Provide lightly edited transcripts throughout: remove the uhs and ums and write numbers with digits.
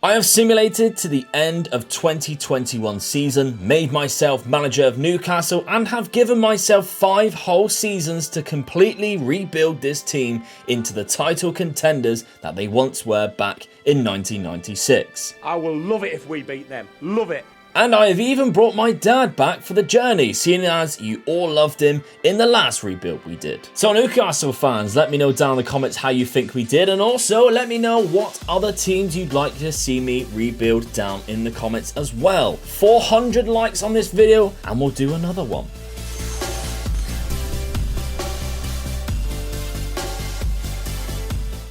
I have simulated to the end of 2021 season, made myself manager of Newcastle, and have given myself 5 whole seasons to completely rebuild this team into the title contenders that they once were back in 1996. I will love it if we beat them. Love it. And I have even brought my dad back for the journey, seeing as you all loved him in the last rebuild we did. So Newcastle fans, let me know down in the comments how you think we did, and also let me know what other teams you'd like to see me rebuild down in the comments as well. 400 likes on this video and we'll do another one.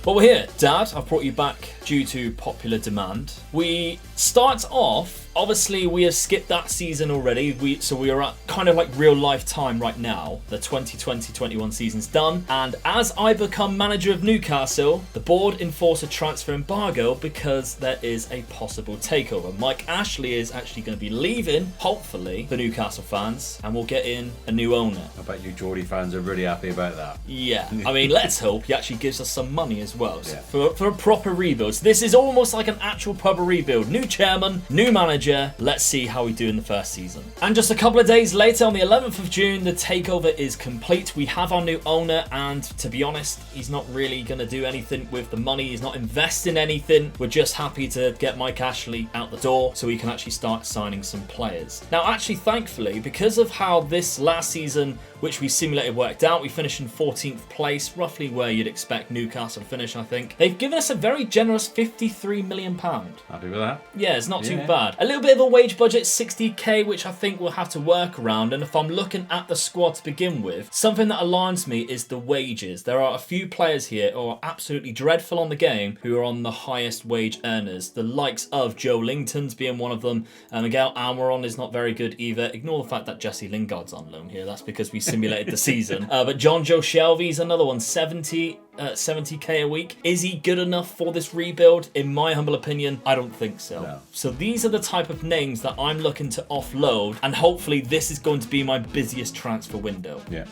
Well, we're here. Dad, I've brought you back due to popular demand. We start off, obviously we have skipped that season already, so we are at kind of like real life time right now. The 2020-21 season's done, and as I become manager of Newcastle, the board enforce a transfer embargo because there is a possible takeover. Mike Ashley is actually going to be leaving, hopefully, the Newcastle fans, and we'll get in a new owner. I bet you Geordie fans are really happy about that. Yeah, I mean, let's hope he actually gives us some money as well, Yeah. for a proper rebuild. So this is almost like an actual proper rebuild. New chairman, new manager. Let's see how we do in the first season. And just a couple of days later, on the 11th of June, the takeover is complete. We have our new owner, and to be honest, he's not really going to do anything with the money. He's not investing anything. We're just happy to get Mike Ashley out the door so we can actually start signing some players. Now, actually, thankfully, because of how this last season, which we simulated, worked out, we finished in 14th place, roughly where you'd expect Newcastle to finish, I think. They've given us a very generous £53 million. Happy with that? Yeah, it's not too bad. A little bit of a wage budget, 60k, which I think we'll have to work around. And if I'm looking at the squad to begin with, something that alarms me is the wages. There are a few players here who are absolutely dreadful on the game, who are on the highest wage earners. The likes of Joe Lington's being one of them. Miguel Almiron is not very good either. Ignore the fact that Jesse Lingard's on loan here. That's because we simulated the season. But John Joe Shelby's another one, 70k a week. Is he good enough for this rebuild? In my humble opinion, I don't think so. No. So these are the type of names that I'm looking to offload, and hopefully this is going to be my busiest transfer window. Yeah.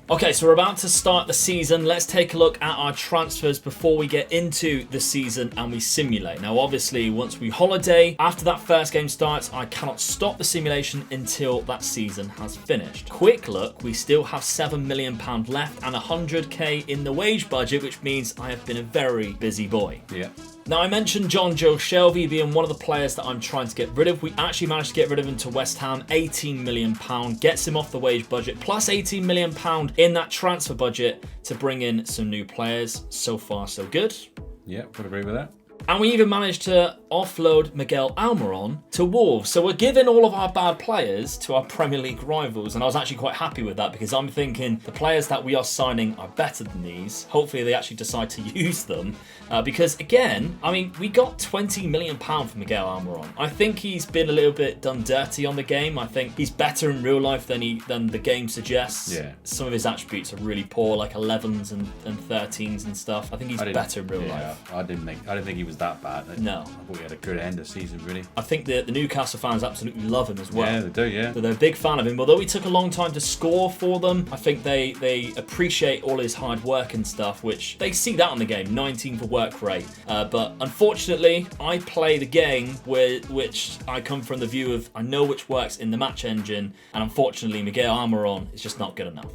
Okay, so we're about to start the season. Let's take a look at our transfers before we get into the season and we simulate. Now, obviously, once we holiday, after that first game starts, I cannot stop the simulation until that season has finished. Quick look, we still have £7 million left and 100k in the wage budget, which means I have been a very busy boy. Yeah. Now, I mentioned John Joe Shelby being one of the players that I'm trying to get rid of. We actually managed to get rid of him to West Ham. £18 million gets him off the wage budget, plus £18 million in that transfer budget to bring in some new players. So far, so good. Yeah, would agree with that. And we even managed to offload Miguel Almiron to Wolves. So we're giving all of our bad players to our Premier League rivals. And I was actually quite happy with that because I'm thinking the players that we are signing are better than these. Hopefully they actually decide to use them. Because again, I mean, we got £20 million from Miguel Almiron. I think he's been a little bit done dirty on the game. I think he's better in real life than the game suggests. Yeah. Some of his attributes are really poor, like 11s and 13s and stuff. I think he's better in real life. I didn't think he was that bad. No. I thought he had a good end of season, really. I think the Newcastle fans absolutely love him as well. Yeah, they do, yeah. So they're a big fan of him. Although he took a long time to score for them, I think they appreciate all his hard work and stuff, which they see that on the game, 19 for work rate. But unfortunately, I play the game which I come from the view of I know which works in the match engine, and unfortunately Miguel Almiron is just not good enough.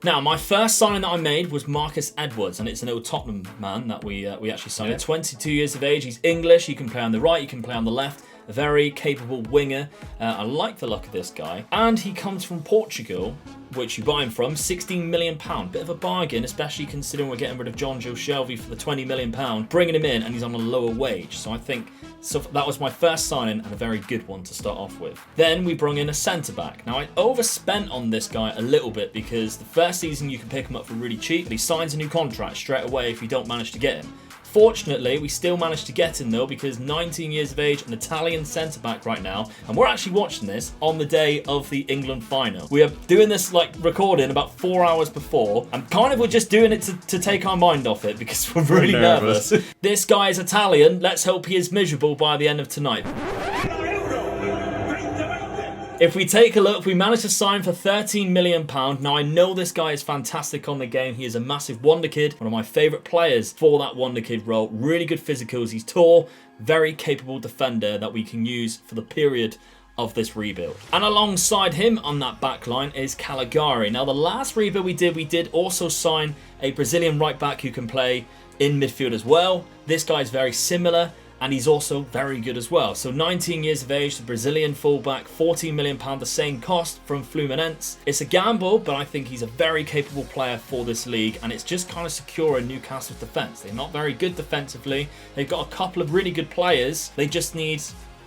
Now, my first signing that I made was Marcus Edwards, and it's an old Tottenham man that we actually signed. Yeah. 22 years of age, he's English, he can play on the right, he can play on the left, a very capable winger. I like the look of this guy. And he comes from Portugal, which you buy him from, £16 million. Bit of a bargain, especially considering we're getting rid of John Joe Shelby for the £20 million, bringing him in, and he's on a lower wage. So I think that was my first signing and a very good one to start off with. Then we brought in a centre-back. Now, I overspent on this guy a little bit because the first season you can pick him up for really cheap, but he signs a new contract straight away if you don't manage to get him. Fortunately, we still managed to get him though, because 19 years of age, an Italian centre-back right now, and we're actually watching this on the day of the England final. We are doing this recording about 4 hours before, and we're just doing it to take our mind off it because we're really nervous. This guy is Italian. Let's hope he is miserable by the end of tonight. If we take a look, we managed to sign for £13 million. Now, I know this guy is fantastic on the game. He is a massive wonder kid, one of my favourite players for that wonder kid role. Really good physicals. He's tall, very capable defender that we can use for the period of this rebuild. And alongside him on that back line is Caligari. Now, the last rebuild we did also sign a Brazilian right back who can play in midfield as well. This guy is very similar, and he's also very good as well. So 19 years of age, the Brazilian fullback, £14 million, the same cost from Fluminense. It's a gamble, but I think he's a very capable player for this league, and it's just kind of secure in Newcastle's defence. They're not very good defensively. They've got a couple of really good players. They just need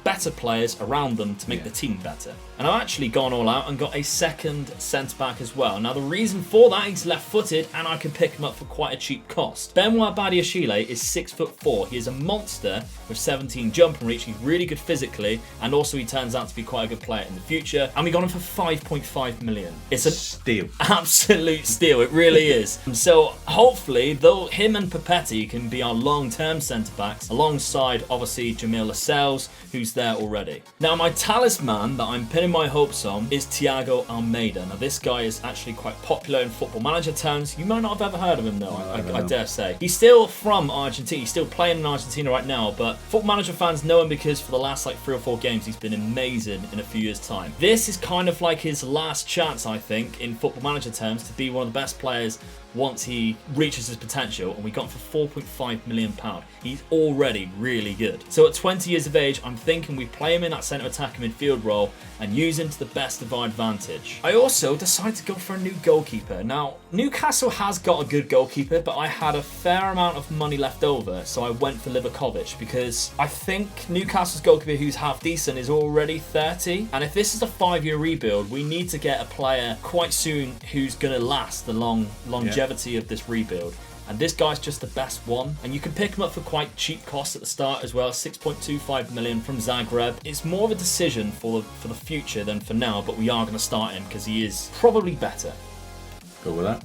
better players around them to make the team better. And I've actually gone all out and got a second centre-back as well. Now, the reason for that, he's left-footed, and I can pick him up for quite a cheap cost. Benoit Badiashile is 6'4". He is a monster with 17 jump and reach. He's really good physically, and also he turns out to be quite a good player in the future. And we got him for 5.5 million. It's a steal. Absolute steal. It really is. So hopefully, though, him and Papetti can be our long-term centre-backs, alongside, obviously, Jamil Lascelles, who's there already. Now, my talisman that I'm pinning my hopes on is Thiago Almeida. Now, this guy is actually quite popular in Football Manager terms. You might not have ever heard of him, though, I dare say. He's still from Argentina. He's still playing in Argentina right now, but Football Manager fans know him because for the last 3 or 4 games, he's been amazing in a few years' time. This is kind of like his last chance, I think, in Football Manager terms, to be one of the best players once he reaches his potential, and we got him for £4.5 million. He's already really good. So at 20 years of age, I'm thinking we play him in that centre attacking midfield role and use him to the best of our advantage. I also decided to go for a new goalkeeper. Now, Newcastle has got a good goalkeeper, but I had a fair amount of money left over, so I went for Livakovic because I think Newcastle's goalkeeper, who's half decent, is already 30. And if this is a 5-year rebuild, we need to get a player quite soon who's going to last the longevity of this rebuild. And this guy's just the best one. And you can pick him up for quite cheap costs at the start as well. 6.25 million from Zagreb. It's more of a decision for the future than for now, but we are going to start him because he is probably better. Go with that.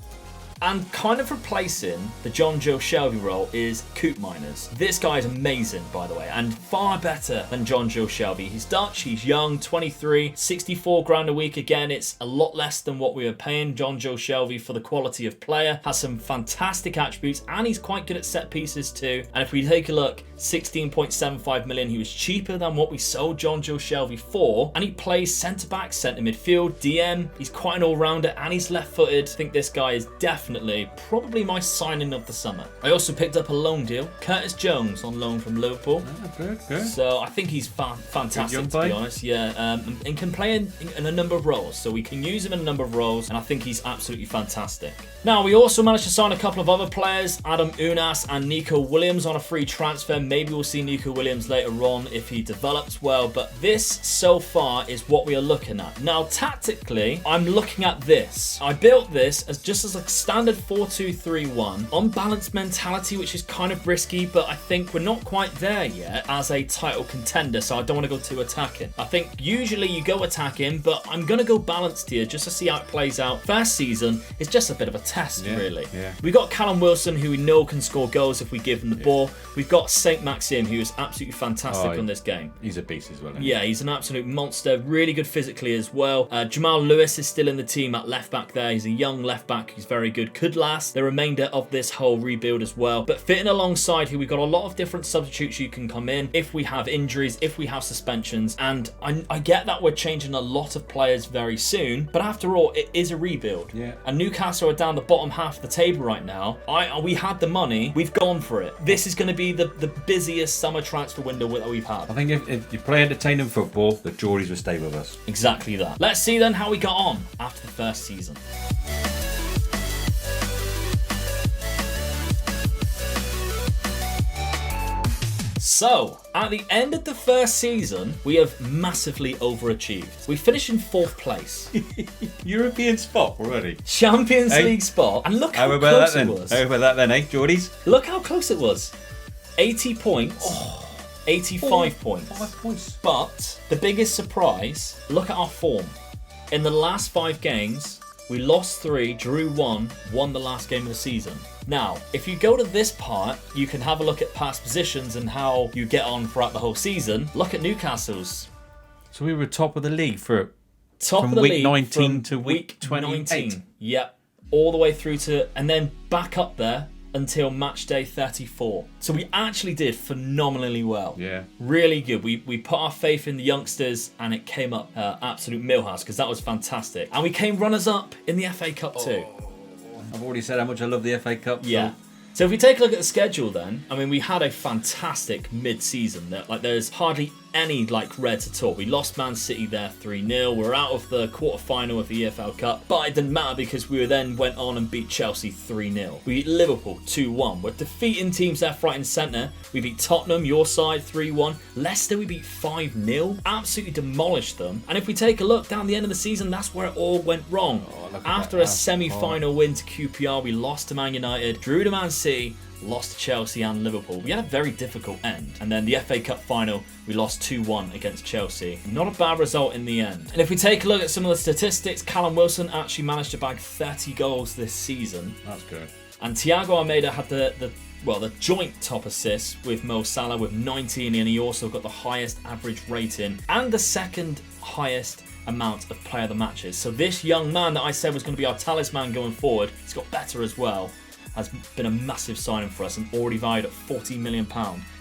And kind of replacing the John Joe Shelby role is Coop Miners. This guy is amazing, by the way, and far better than John Joe Shelby. He's Dutch, he's young, 23, 64 grand a week. Again, it's a lot less than what we were paying John Joe Shelby for the quality of player. Has some fantastic attributes, and he's quite good at set pieces too. And if we take a look, 16.75 million, he was cheaper than what we sold John Joe Shelby for. And he plays centre-back, centre midfield, DM. He's quite an all-rounder, and he's left-footed. I think this guy is definitely probably my signing of the summer. I also picked up a loan deal. Curtis Jones on loan from Liverpool. Oh, good. So I think he's fantastic, to be honest. Yeah, and can play in a number of roles. So we can use him in a number of roles, and I think he's absolutely fantastic. Now, we also managed to sign a couple of other players, Adam Unas and Nico Williams, on a free transfer. Maybe we'll see Nico Williams later on if he develops well, but this so far is what we are looking at. Now, tactically, I'm looking at this. I built this as just as a standard 4-2-3-1 on balanced mentality, which is kind of risky, but I think we're not quite there yet as a title contender, so I don't want to go too attacking. I think usually you go attacking, but I'm going to go balanced here just to see how it plays out. First season is just a bit of a test, really. Yeah. We got Callum Wilson, who we know can score goals if we give him the ball. We've got Saint Maxim, who is absolutely fantastic on this game. He's a beast as well. Yeah, he's an absolute monster, really good physically as well. Jamal Lewis is still in the team at left back there. He's a young left back who's very good. Could last the remainder of this whole rebuild as well. But fitting alongside here, we've got a lot of different substitutes you can come in if we have injuries, if we have suspensions. And I get that we're changing a lot of players very soon, but after all, it is a rebuild. Yeah. And Newcastle are down the bottom half of the table right now. We had the money, we've gone for it. This is going to be the busiest summer transfer window that we've had. I think if you play entertaining football, the Geordies will stay with us. Exactly that. Let's see then how we got on after the first season. So, at the end of the first season, we have massively overachieved. We finished in 4th place. European spot already. Champions League spot. And look how close it was. How about that then, Geordies? Look how close it was. 80 points. 85 points. 5 points. But the biggest surprise, look at our form. In the last 5 games, we lost 3, drew 1, won the last game of the season. Now, if you go to this part, you can have a look at past positions and how you get on throughout the whole season. Look at Newcastle's. So we were top of the league from week 19 to week 28. 19. Yep. All the way through to, and then back up there until match day 34. So we actually did phenomenally well. Yeah. Really good. We put our faith in the youngsters and it came up absolute millhouse because that was fantastic. And we came runners-up in the FA Cup too. I've already said how much I love the FA Cup. Yeah. So if we take a look at the schedule then, I mean, we had a fantastic mid-season. There's hardly any reds at all. We lost Man City there 3-0. We're out of the quarter-final of the EFL Cup, but it didn't matter because we then went on and beat Chelsea 3-0. We beat Liverpool 2-1. We're defeating teams left, right and centre. We beat Tottenham, your side, 3-1. Leicester we beat 5-0. Absolutely demolished them. And if we take a look down the end of the season, that's where it all went wrong. After a semi-final win to QPR, we lost to Man United, drew to Man City, lost to Chelsea and Liverpool. We had a very difficult end. And then the FA Cup final, we lost 2-1 against Chelsea. Not a bad result in the end. And if we take a look at some of the statistics, Callum Wilson actually managed to bag 30 goals this season. That's good. And Thiago Almeida had the joint top assist with Mo Salah with 19, and he also got the highest average rating and the second highest amount of player of the matches. So this young man that I said was going to be our talisman going forward, he's got better as well, has been a massive signing for us and already valued at £40 million.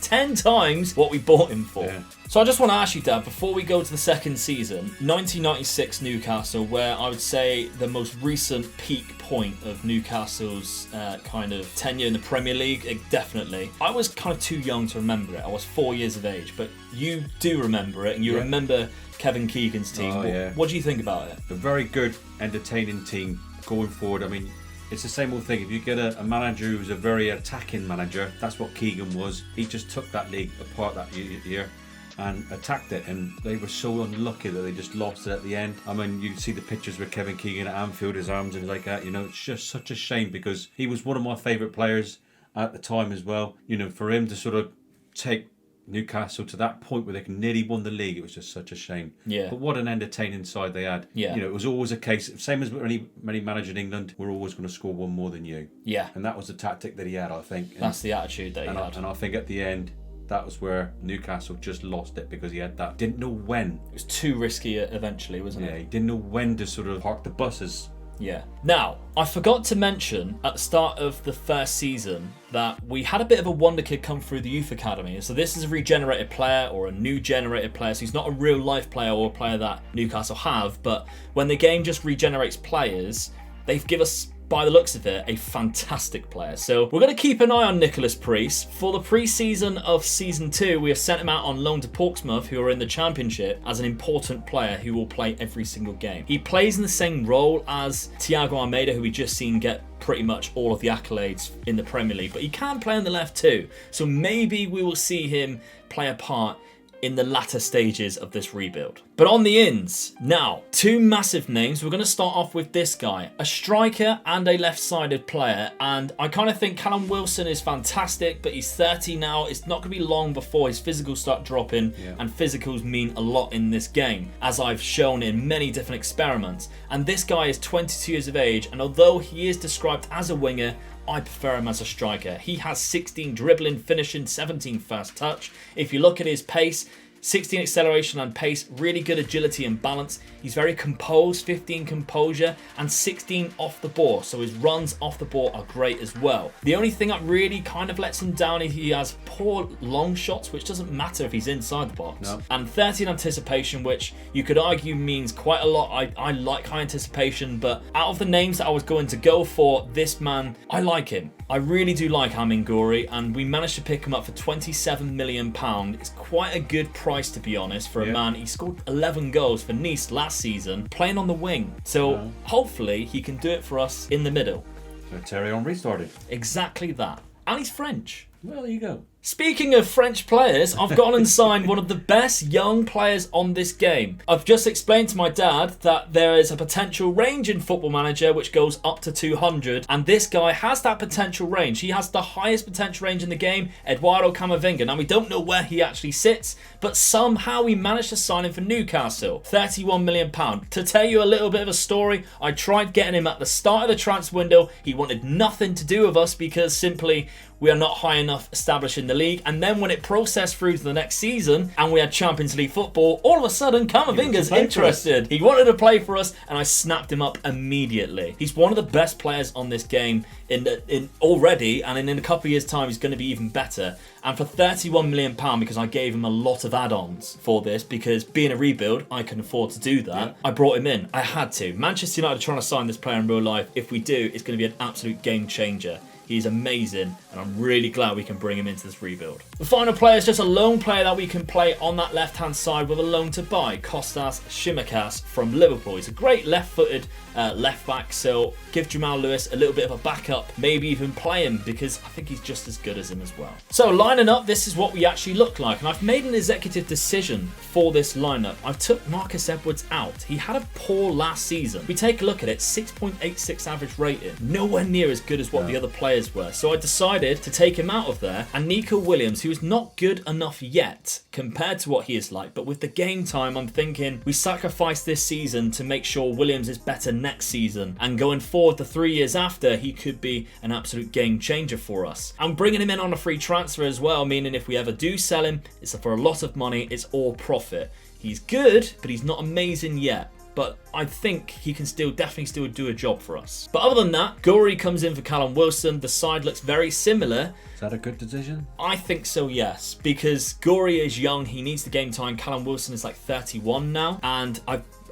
10 times what we bought him for. Yeah. So I just want to ask you, Dad, before we go to the second season, 1996 Newcastle, where I would say the most recent peak point of Newcastle's kind of tenure in the Premier League, definitely. I was kind of too young to remember it. I was 4 years of age, but you do remember it, and you remember Kevin Keegan's team. What do you think about it? A very good, entertaining team going forward. I mean, it's the same old thing. If you get a manager who's a very attacking manager, that's what Keegan was. He just took that league apart that year and attacked it, and they were so unlucky that they just lost it at the end. I mean, you see the pictures with Kevin Keegan at Anfield, his arms and like that, it's just such a shame because he was one of my favourite players at the time as well. For him to sort of take Newcastle to that point where they nearly won the league, it was just such a shame. Yeah. But what an entertaining side they had. Yeah. It was always a case, same as many managers in England, we're always going to score one more than you. Yeah. And that was the tactic that he had, I think. That's the attitude that he had. And I think at the end, that was where Newcastle just lost it because he had that. Didn't know when. It was too risky eventually, wasn't it? Yeah, he didn't know when to sort of park the buses. Yeah. Now, I forgot to mention at the start of the first season that we had a bit of a wonder kid come through the youth academy. So this is a regenerated player or a new generated player. So he's not a real life player or a player that Newcastle have. But when the game just regenerates players, they've given us, by the looks of it, a fantastic player. So we're going to keep an eye on Nicholas Priest. For the pre-season of Season 2, we have sent him out on loan to Portsmouth, who are in the Championship, as an important player who will play every single game. He plays in the same role as Thiago Almeida, who we just seen get pretty much all of the accolades in the Premier League, but he can play on the left too. So maybe we will see him play a part in the latter stages of this rebuild. But on the ins, now, two massive names. We're going to start off with this guy, a striker and a left-sided player, and I kind of think Callum Wilson is fantastic, but he's 30 now. It's not going to be long before his physicals start dropping, and physicals mean a lot in this game, as I've shown in many different experiments. And this guy is 22 years of age, and although he is described as a winger, I prefer him as a striker. He has 16 dribbling, finishing, 17 first touch. If you look at his pace, 16 acceleration and pace, really good agility and balance. He's very composed, 15 composure, and 16 off the ball. So his runs off the ball are great as well. The only thing that really kind of lets him down is he has poor long shots, which doesn't matter if he's inside the box. No. And 30 in anticipation, which you could argue means quite a lot. I like high anticipation, but out of the names that I was going to go for, this man, I like him. I really do like Amin Ghouri, and we managed to pick him up for £27 million. It's quite a good price, to be honest, for a man. He scored 11 goals for Nice last season, playing on the wing. So hopefully he can do it for us in the middle. So Thierry Henry started. Exactly that. And he's French. Well, there you go. Speaking of French players, I've gone and signed one of the best young players on this game. I've just explained to my dad that there is a potential range in Football Manager which goes up to 200, and this guy has that potential range. He has the highest potential range in the game, Eduardo Camavinga. Now, we don't know where he actually sits, but somehow we managed to sign him for Newcastle. £31 million. To tell you a little bit of a story, I tried getting him at the start of the transfer window. He wanted nothing to do with us because simply we are not high enough established in the the league. And then when it processed through to the next season and we had Champions League football, all of a sudden Camavinga's interested. He wanted to play for us and I snapped him up immediately. He's one of the best players on this game in already, and in a couple of years' time he's going to be even better. And for £31 million, because I gave him a lot of add-ons for this, because being a rebuild, I can afford to do that. Yeah. I brought him in. I had to. Manchester United are trying to sign this player in real life. If we do, it's going to be an absolute game changer. He's amazing, and I'm really glad we can bring him into this rebuild. The final player is just a loan player that we can play on that left-hand side with a loan to buy. Kostas Tsimikas from Liverpool. He's a great left-footed left-back, so give Jamal Lewis a little bit of a backup. Maybe even play him, because I think he's just as good as him as well. So lining up, this is what we actually look like, and I've made an executive decision for this lineup. I've took Marcus Edwards out. He had a poor last season. We take a look at it, 6.86 average rating. Nowhere near as good as what the other players were. So I decided to take him out of there, and Nico Williams, who is not good enough yet compared to what he is like, but with the game time, I'm thinking we sacrifice this season to make sure Williams is better next season, and going forward the 3 years after, he could be an absolute game changer for us. I'm bringing him in on a free transfer as well, meaning if we ever do sell him, it's for a lot of money, it's all profit. He's good, but he's not amazing yet. But I think he can definitely still do a job for us. But other than that, Gouiri comes in for Callum Wilson. The side looks very similar. Is that a good decision? I think so, yes. Because Gouiri is young. He needs the game time. Callum Wilson is like 31 now. And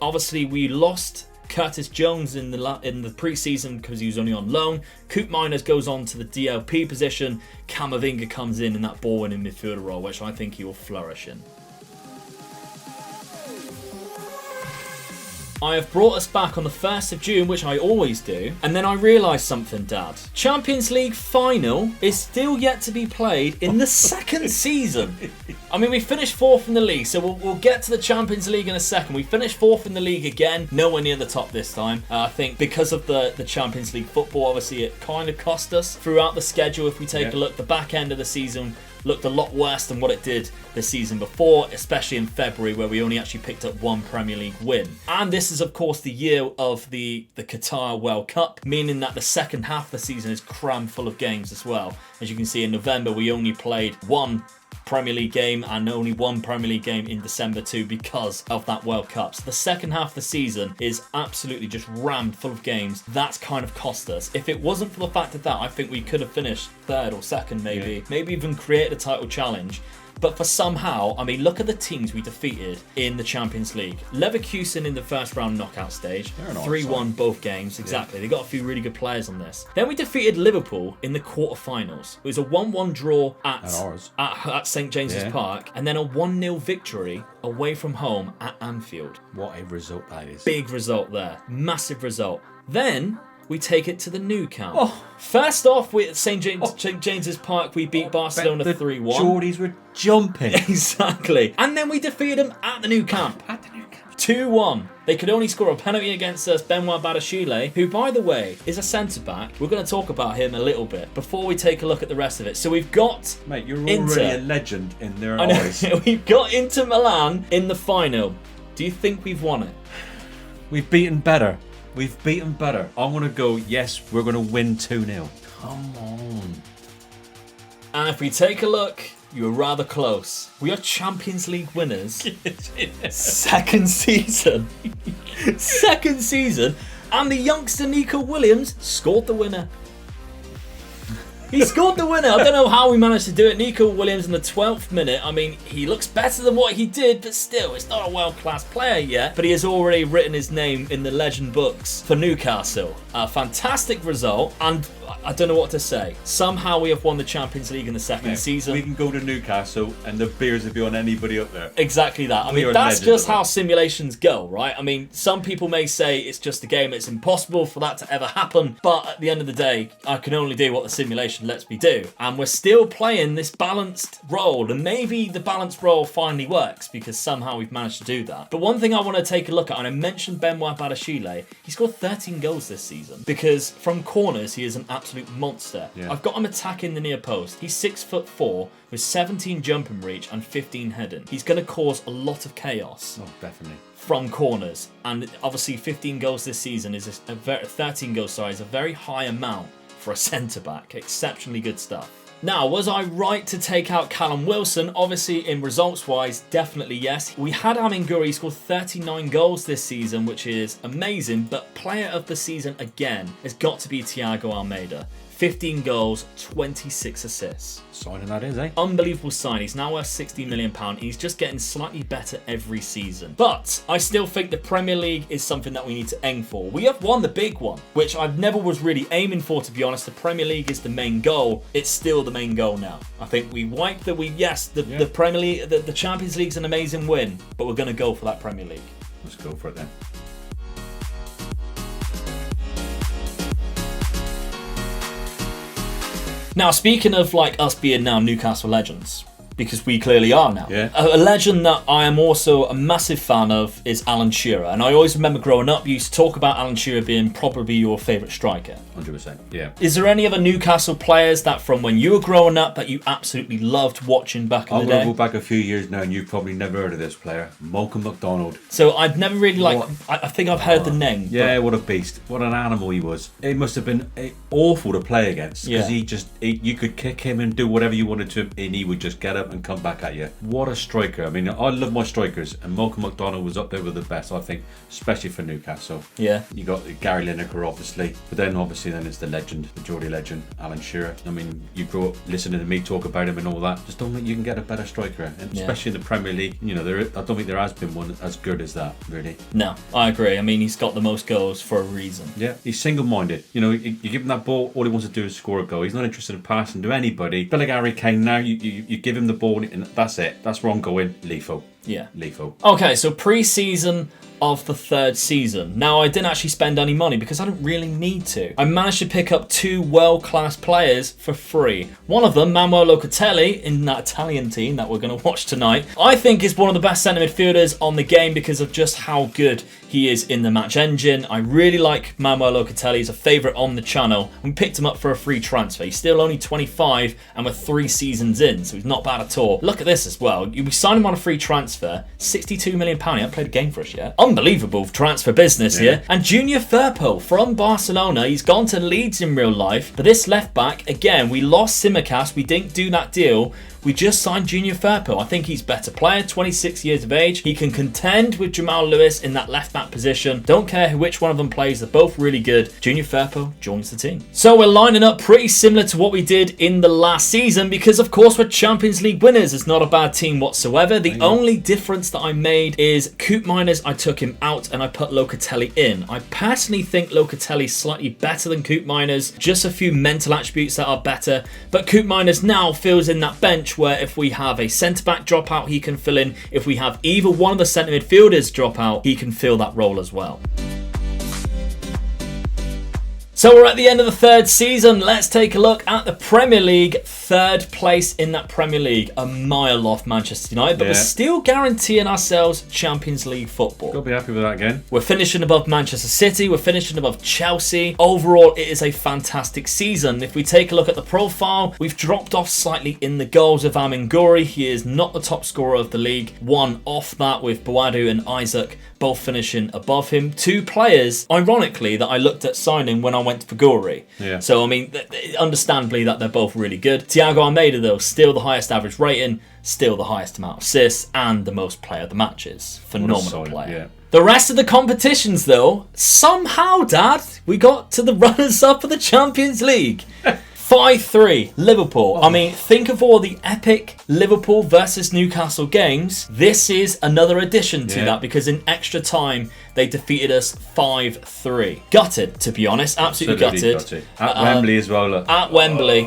obviously we lost Curtis Jones in the pre-season because he was only on loan. Coop Miners goes on to the DLP position. Camavinga comes in that ball-winning midfielder role, which I think he will flourish in. I have brought us back on the 1st of June, which I always do, and then I realised something, Dad. Champions League final is still yet to be played in the second season. I mean, we finished 4th in the league, so we'll get to the Champions League in a second. We finished 4th in the league again, nowhere near the top this time. I think because of the Champions League football, obviously it kind of cost us throughout the schedule. If we take a look, the back end of the season looked a lot worse than what it did the season before, especially in February, where we only actually picked up one Premier League win. And this is, of course, the year of the Qatar World Cup, meaning that the second half of the season is crammed full of games as well. As you can see, in November, we only played one Premier League game and only one Premier League game in December too, because of that World Cup. So the second half of the season is absolutely just rammed full of games. That's kind of cost us. If it wasn't for the fact of that, I think we could have finished 3rd or 2nd maybe. Maybe even created a title challenge. But for somehow, I mean, look at the teams we defeated in the Champions League. Leverkusen in the first round knockout stage. 3-1 both games, exactly. Yeah. They got a few really good players on this. Then we defeated Liverpool in the quarterfinals. It was a 1-1 draw at St James's Park, and then a 1-0 victory away from home at Anfield. What a result that is. Big result there. Massive result. Then we take it to the Nou Camp. First off, at St James's Park, we beat Barcelona 3-1. Geordies were jumping. Exactly. And then we defeated them at the Nou Camp. 2-1. They could only score a penalty against us, Benoit Badiashile, who, by the way, is a centre-back. We're going to talk about him a little bit before we take a look at the rest of it. So we've got Mate, you're already a legend in their eyes. We've got Inter Milan in the final. Do you think we've won it? We've beaten better. We've beaten better. I'm going to go, yes, we're going to win 2-0. Come on. And if we take a look, you were rather close. We are Champions League winners. Second season. Second season. And the youngster Nico Williams scored the winner. He scored the winner. I don't know how we managed to do it. Nico Williams in the 12th minute. I mean, he looks better than what he did, but still, it's not a world-class player yet. But he has already written his name in the legend books for Newcastle. A fantastic result, and I don't know what to say. Somehow we have won the Champions League in the second season. We can go to Newcastle and the beers will be on anybody up there. Exactly that. I mean, that's just how simulations go, right? I mean, some people may say it's just a game. It's impossible for that to ever happen. But at the end of the day, I can only do what the simulation lets me do. And we're still playing this balanced role. And maybe the balanced role finally works because somehow we've managed to do that. But one thing I want to take a look at, and I mentioned Benoit Badiashile, he scored 13 goals this season because from corners, he is an absolute monster. Yeah. I've got him attacking the near post. He's 6'4" with 17 jumping reach and 15 heading. He's going to cause a lot of chaos. Oh, definitely. From corners. And obviously 15 goals this season is 13 goals, sorry, is a very high amount for a centre-back. Exceptionally good stuff. Now, was I right to take out Callum Wilson? Obviously, in results-wise, definitely yes. We had Aminguri score 39 goals this season, which is amazing, but player of the season again has got to be Thiago Almeida. 15 goals, 26 assists. Signing that is, eh? Unbelievable sign. He's now worth £60 million and he's just getting slightly better every season. But I still think the Premier League is something that we need to aim for. We have won the big one, which I never was really aiming for, to be honest. The Premier League is the main goal. It's still the main goal now. I think we wiped the... The Premier League, the Champions League's an amazing win, but we're going to go for that Premier League. Let's go for it then. Now, speaking of like us being now Newcastle legends, because we clearly are now. Yeah. A legend that I am also a massive fan of is Alan Shearer. And I always remember growing up, you used to talk about Alan Shearer being probably your favourite striker. 100%, yeah. Is there any other Newcastle players that from when you were growing up that you absolutely loved watching back in the day? I'm going to go back a few years now and you've probably never heard of this player. Malcolm McDonald. So I've never really I think I've heard the name. Yeah, what a beast. What an animal he was. It must have been awful to play against because you could kick him and do whatever you wanted to him and he would just get up and come back at you. What a striker. I mean, I love my strikers and Malcolm McDonald was up there with the best, I think, especially for Newcastle. Yeah. You got Gary Lineker, obviously, but then obviously then it's the legend, the Geordie legend, Alan Shearer. I mean, you grew up listening to me talk about him and all that. Just don't think you can get a better striker, and especially in the Premier League. You know, I don't think there has been one as good as that, really. No, I agree. I mean, he's got the most goals for a reason. Yeah, he's single-minded. You know, you give him that ball, all he wants to do is score a goal. He's not interested in passing to anybody. But like Harry Kane now, you give him the ball and that's it. That's where I'm going. Lethal. Yeah. Lethal. Okay, so pre-season of the third season. Now, I didn't actually spend any money because I didn't really need to. I managed to pick up 2 world-class players for free. One of them, Manuel Locatelli, in that Italian team that we're going to watch tonight, I think is one of the best centre midfielders on the game because of just how good he is in the match engine. I really like Manuel Locatelli. He's a favourite on the channel. We picked him up for a free transfer. He's still only 25 and we're 3 seasons in, so he's not bad at all. Look at this as well. We signed him on a free transfer, £62 million. He hasn't played a game for us yet. Unbelievable transfer business here. And Junior Firpo from Barcelona. He's gone to Leeds in real life. But this left back, again, we lost Simicast. We didn't do that deal. We just signed Junior Firpo. I think he's a better player, 26 years of age. He can contend with Jamal Lewis in that left back position. Don't care which one of them plays, they're both really good. Junior Firpo joins the team. So we're lining up pretty similar to what we did in the last season because of course we're Champions League winners. It's not a bad team whatsoever. The only difference that I made is Coop Miners, I took him out and I put Locatelli in. I personally think Locatelli's slightly better than Coop Miners. Just a few mental attributes that are better. But Coop Miners now fills in that bench where if we have a centre-back drop out, he can fill in. If we have either one of the centre midfielders drop out, he can fill that role as well. So we're at the end of the third season. Let's take a look at the Premier League. Third place in that Premier League, a mile off Manchester United, but we're still guaranteeing ourselves Champions League football. Got to be happy with that again. We're finishing above Manchester City. We're finishing above Chelsea. Overall, it is a fantastic season. If we take a look at the profile, we've dropped off slightly in the goals of Aminguri. He is not the top scorer of the league. 1 off that with Boadu and Isaac both finishing above him. 2 players, ironically, that I looked at signing when I went to Gori. Yeah. So, I mean, understandably that they're both really good. Thiago Almeida, though, still the highest average rating, still the highest amount of assists, and the most player of the matches. Phenomenal player. Yeah. The rest of the competitions, though, somehow, Dad, we got to the runners-up of the Champions League. 5-3, Liverpool. I mean, think of all the epic Liverpool versus Newcastle games. This is another addition to that because in extra time, they defeated us 5-3. Gutted, to be honest. Absolutely gutted. At Wembley as well, look. At Wembley,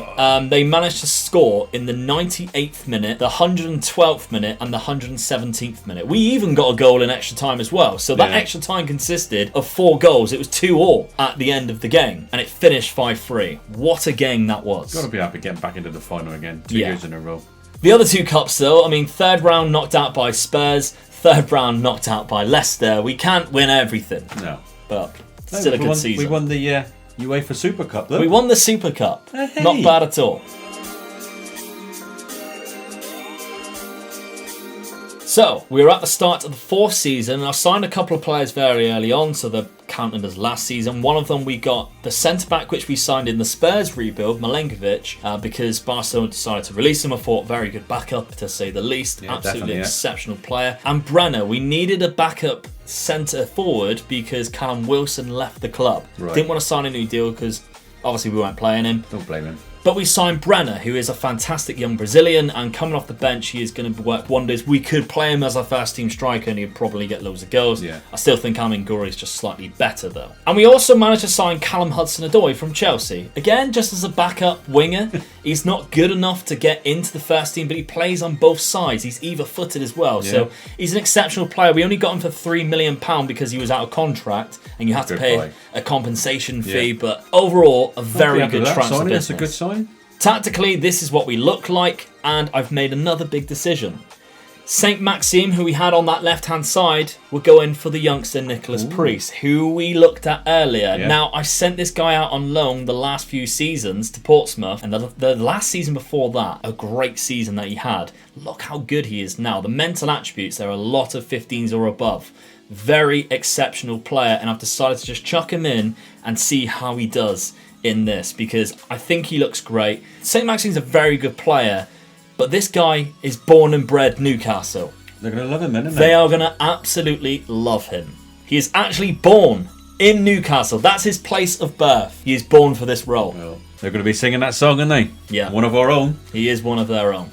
they managed to score in the 98th minute, the 112th minute, and the 117th minute. We even got a goal in extra time as well. So that extra time consisted of 4 goals. It was 2-2 at the end of the game, and it finished 5-3. What a game that was. Got to be happy getting back into the final again. 2 years in a row. The other 2 cups, though, I mean, third round knocked out by Spurs, third round knocked out by Leicester. We can't win everything. No. But still a good season. We won the UEFA Super Cup, though. We won the Super Cup. Hey. Not bad at all. So, we're at the start of the 4th season, and I signed a couple of players very early on, so they're counted as last season. One of them, we got the centre-back, which we signed in the Spurs rebuild, Milenkovic, because Barcelona decided to release him. I thought, very good backup, to say the least. Yeah, absolutely exceptional player. And Brenner, we needed a backup centre-forward because Callum Wilson left the club. Right. Didn't want to sign a new deal because, obviously, we weren't playing him. Don't blame him. But we signed Brenner, who is a fantastic young Brazilian, and coming off the bench, he is going to work wonders. We could play him as a first-team striker, and he'd probably get loads of goals. Yeah. I still think Amingori is just slightly better, though. And we also managed to sign Callum Hudson-Odoi from Chelsea. Again, just as a backup winger. He's not good enough to get into the first team, but he plays on both sides. He's either-footed as well, so he's an exceptional player. We only got him for £3 million because he was out of contract, and you have to pay a compensation fee, but overall, a very good transfer business. That's a good sign. Tactically, this is what we look like, and I've made another big decision. Saint Maxime, who we had on that left-hand side, we're going for the youngster Nicholas Priest, who we looked at earlier. Yeah. Now, I sent this guy out on loan the last few seasons to Portsmouth, and the last season before that, a great season that he had. Look how good he is now. The mental attributes, there are a lot of 15s or above. Very exceptional player, and I've decided to just chuck him in and see how he does in this, because I think he looks great. St. Maxime's a very good player, but this guy is born and bred Newcastle. They're going to love him, aren't They are going to absolutely love him. He is actually born in Newcastle. That's his place of birth. He is born for this role. Well, they're going to be singing that song, aren't they? Yeah. One of our own. He is one of their own.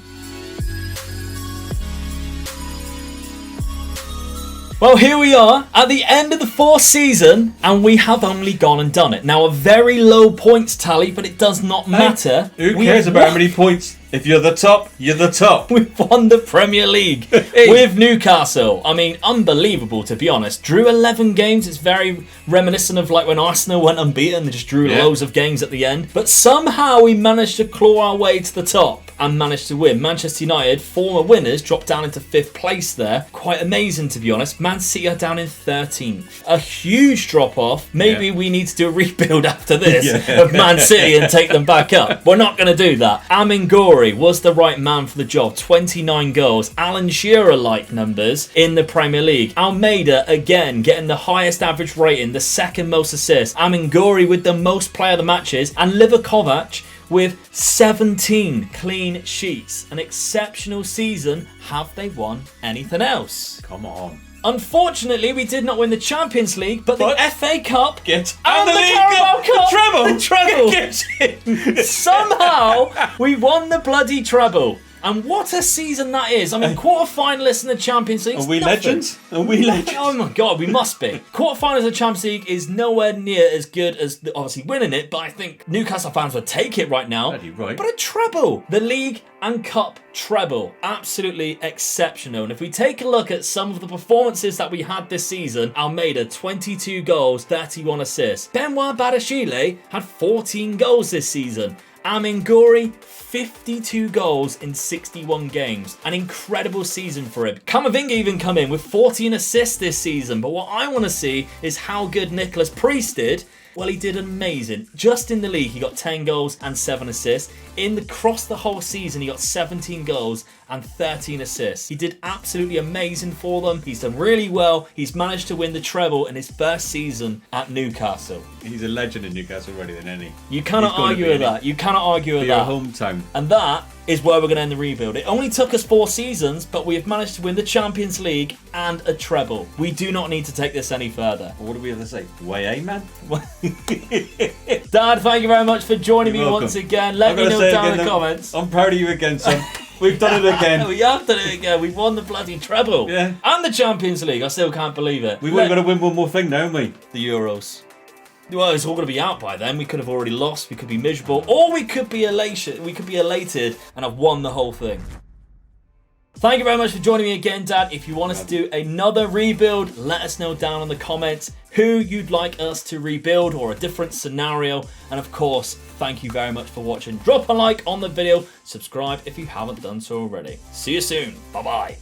Well, here we are at the end of the 4th season, and we have only gone and done it. Now, a very low points tally, but it does not matter. Who cares about how many points? If you're the top, you're the top. We've won the Premier League with Newcastle. I mean, unbelievable, to be honest. Drew 11 games. It's very reminiscent of like when Arsenal went unbeaten. They just drew loads of games at the end. But somehow we managed to claw our way to the top and managed to win. Manchester United, former winners, dropped down into 5th place there. Quite amazing, to be honest. Man City are down in 13th. A huge drop-off. Maybe we need to do a rebuild after this of Man City and take them back up. We're not going to do that. Amingori was the right man for the job. 29 goals. Alan Shearer-like numbers in the Premier League. Almeida, again, getting the highest average rating, the 2nd most assists. Amingori with the most player of the matches. And Livakovac with 17 clean sheets. An exceptional season. Have they won anything else? Come on. Unfortunately, we did not win the Champions League, but the FA Cup and the League Carabao Cup, treble. the treble. Somehow, we won the bloody treble. And what a season that is. I mean, quarter-finalists in the Champions League. Are we legends? Are we legends? Oh my God, we must be. Quarter-finals of the Champions League is nowhere near as good as obviously winning it, but I think Newcastle fans would take it right now. Right. But a treble. The league and cup treble. Absolutely exceptional. And if we take a look at some of the performances that we had this season, Almeida, 22 goals, 31 assists. Benoit Badiashile had 14 goals this season. Amingori, 52 goals in 61 games. An incredible season for him. Camavinga even come in with 14 assists this season. But what I want to see is how good Nicholas Priest did. Well, he did amazing. Just in the league, he got 10 goals and 7 assists. Across the whole season, he got 17 goals and 13 assists. He did absolutely amazing for them. He's done really well. He's managed to win the treble in his first season at Newcastle. He's a legend in Newcastle already, then, isn't he? You cannot argue with that. You cannot argue with that. Your hometown. And that is where we're going to end the rebuild. It only took us 4 seasons, but we have managed to win the Champions League and a treble. We do not need to take this any further. What do we have to say? Way, man? Dad, thank you very much for joining me welcome. once again. Let me know down in the comments. I'm proud of you again, son. We've done it again. We have done it again. We've won the bloody treble. Yeah. And the Champions League. I still can't believe it. We've got to win one more thing now, haven't we? The Euros. Well, it's all going to be out by then. We could have already lost. We could be miserable. Or we could be elated. We could be elated and have won the whole thing. Thank you very much for joining me again, Dad. If you want us to do another rebuild, let us know down in the comments who you'd like us to rebuild or a different scenario. And of course, thank you very much for watching. Drop a like on the video. Subscribe if you haven't done so already. See you soon. Bye-bye.